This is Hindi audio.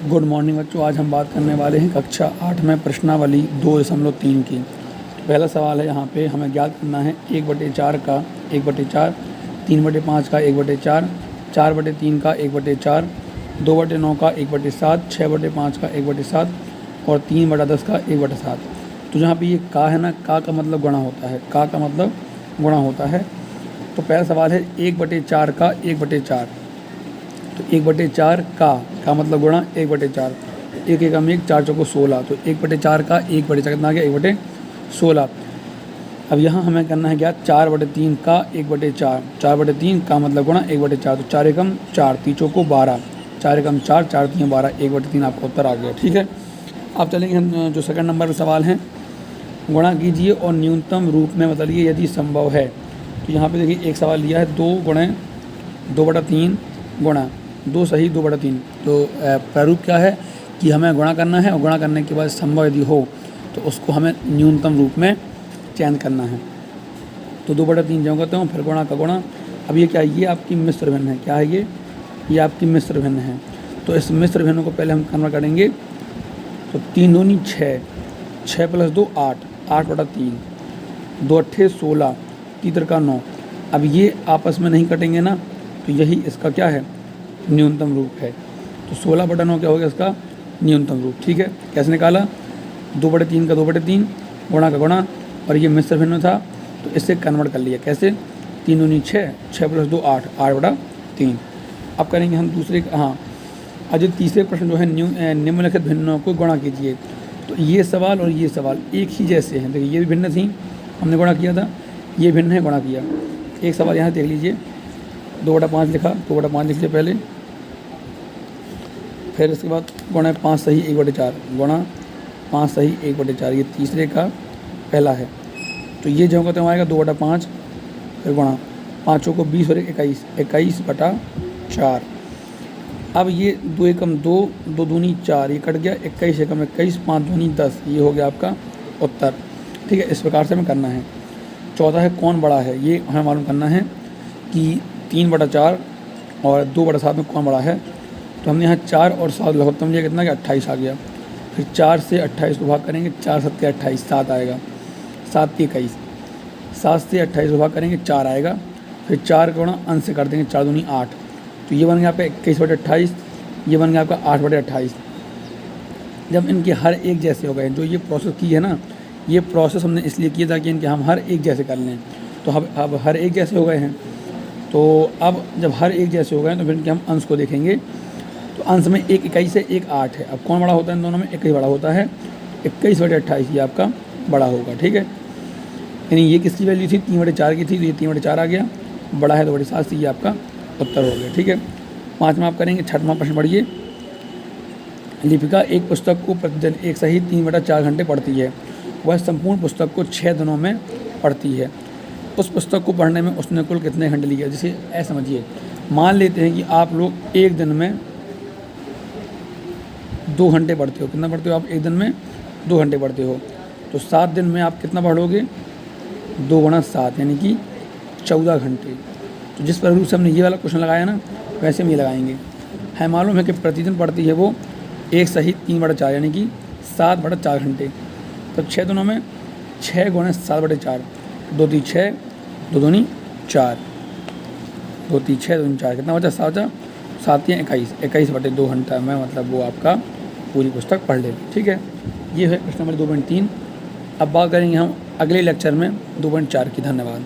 गुड मॉर्निंग बच्चों। आज हम बात करने वाले हैं कक्षा 8 में प्रश्नावली 2.3 की। पहला सवाल है, यहाँ पे हमें ज्ञात करना है 1/4 का 1/4, 3/5 का 1/4, 4/3 का 1/4, 2/9 का 1/7, 6/5 का 1/7 और 3/10 का 1/7। तो जहाँ पे ये का है ना, का मतलब गुणा होता है, का मतलब गुणा होता है। तो पहला सवाल है 1/4 का 1/4। तो 1/4 का मतलब गुणा 1/4, एक एकम 1, 4 चौको 16। तो 1/4 का 1/4 कितना आ गया 1/16। अब यहाँ हमें करना है क्या 4/3 का 1/4, 4/3 का मतलब गुणा 1/4। तो 4 एकम 4, 3 चौको 12, 4 एकम 4, 4 3 12, 1/3 आपका उत्तर आ गया। ठीक है, अब चलेंगे हम जो सेकंड नंबर पर सवाल है, गुणा कीजिए और न्यूनतम रूप में बदलिए यदि संभव है। तो यहाँ पे देखिए एक सवाल लिया है 2 गुणे 2/3 गुणा 2 सही 2/3। तो प्रारूप क्या है कि हमें गुणा करना है और गुणा करने के बाद संभव यदि हो तो उसको हमें न्यूनतम रूप में चयन करना है। तो 2/3 जो करते हो फिर गुणा का गुणा। अब ये क्या है, ये आपकी मिश्र भिन्न है। क्या है ये आपकी मिश्र भिन्न है। तो इस मिश्र भिन्न को पहले हम कन्वर्ट करेंगे। तो 3 दूनी 6, 6 + 2 8, 8/3, 2 अट्ठे 16, 3 का 9। अब ये आपस में नहीं कटेंगे ना, तो यही इसका क्या है न्यूनतम रूप है। तो 16/9 क्या हो गया इसका न्यूनतम रूप। ठीक है, कैसे निकाला 2/3 का 2/3 गुणा का गुणा, और ये मिश्र भिन्न था तो इससे कन्वर्ट कर लिया। कैसे 3 दूनी 6, 6 + 2 8, 8/3। अब करेंगे हम दूसरे हाँ आज तीसरे प्रश्न जो है निम्नलिखित भिन्नों को गुणा कीजिए। तो ये सवाल और ये सवाल एक ही जैसे हैं। देखिए ये भी भिन्न थी, हमने गुणा किया था, ये भिन्न है गुणा किया। एक सवाल यहाँ देख लीजिए 2/5 लिखा, 2/5 लिख लिया पहले, फिर इसके बाद गुणा 5 सही 1/4, गुणा 5 सही 1/4, ये तीसरे का पहला है। तो ये जो कहते हैं आएगा 2/5, फिर गुणा 5 को 20 और 21, 21/4। अब ये 2 एकम 2, 2 दूनी 4, ये कट गया, 21 एकम 21, 5 दूनी 10, ये हो गया आपका उत्तर। ठीक है, इस प्रकार से हमें करना है। चौथा है कौन बड़ा है, ये हमें मालूम करना है कि 3/4 और 2/7 में कौन बड़ा है। तो हमने यहाँ 4 और 7 लघुत्तम लिया, कितना कि 28 आ गया। फिर 4 से 28 को भाग करेंगे, 4 7 28, 7 आएगा, 7 3 21, 7 से 28 को भाग करेंगे 4 आएगा। फिर 4 का गुणा अंश से कर देंगे, 4 दूनी 8। तो ये बन गया आपका 21/28, ये बन गया आपका 8/28। जब इनके हर एक जैसे हो गए, जो ये प्रोसेस की है ना, ये प्रोसेस हमने इसलिए किया था कि इनके हम हर एक जैसे कर लें। तो अब हर एक जैसे हो गए हैं। तो अब जब हर एक जैसे हो गए तो फिर इनके हम अंश को देखेंगे। तो अंश में एक 21 है, एक 8 है। अब कौन बड़ा होता है इन दोनों में, 21 बड़ा होता है, 21/28 ये आपका बड़ा होगा। ठीक है, यानी ये किसकी वैल्यू थी 3/4 की थी, तो ये 3/4 आ गया, बड़ा है 2/7 से, ये आपका उत्तर हो गया। ठीक है, 5वां आप करेंगे। 6वां प्रश्न पढ़िए। लिपिका एक पुस्तक को प्रतिदिन एक सही 3/4 घंटे पढ़ती है। वह संपूर्ण पुस्तक को 6 दिनों में पढ़ती है। उस पुस्तक को पढ़ने में उसने कुल कितने घंटे लिए। जैसे ऐसा समझिए, मान लेते हैं कि आप लोग एक दिन में 2 घंटे पढ़ते हो। कितना पढ़ते हो आप एक दिन में 2 घंटे पढ़ते हो। तो 7 दिन में आप कितना पढ़ोगे, 2 × 7 यानी कि 14 घंटे। तो जिस पर रूप से हमने ये वाला क्वेश्चन लगाया ना, वैसे हम ये लगाएंगे। है मालूम है कि प्रतिदिन पढ़ती है वो एक सही 3/4 यानी कि 7/4 घंटे। तो 6 दिनों में 6 × 7/4, 2 3 6, 2 दूनी 4, 2 3 6, 2 दूनी 4, कितना बचा 7, 7 या 21, 21/2 घंटा में मतलब वो आपका पूरी पुस्तक पढ़ ले। ठीक है, ये है प्रश्न नंबर 2.3। अब बात करेंगे हम अगले लेक्चर में 2.4 की। धन्यवाद।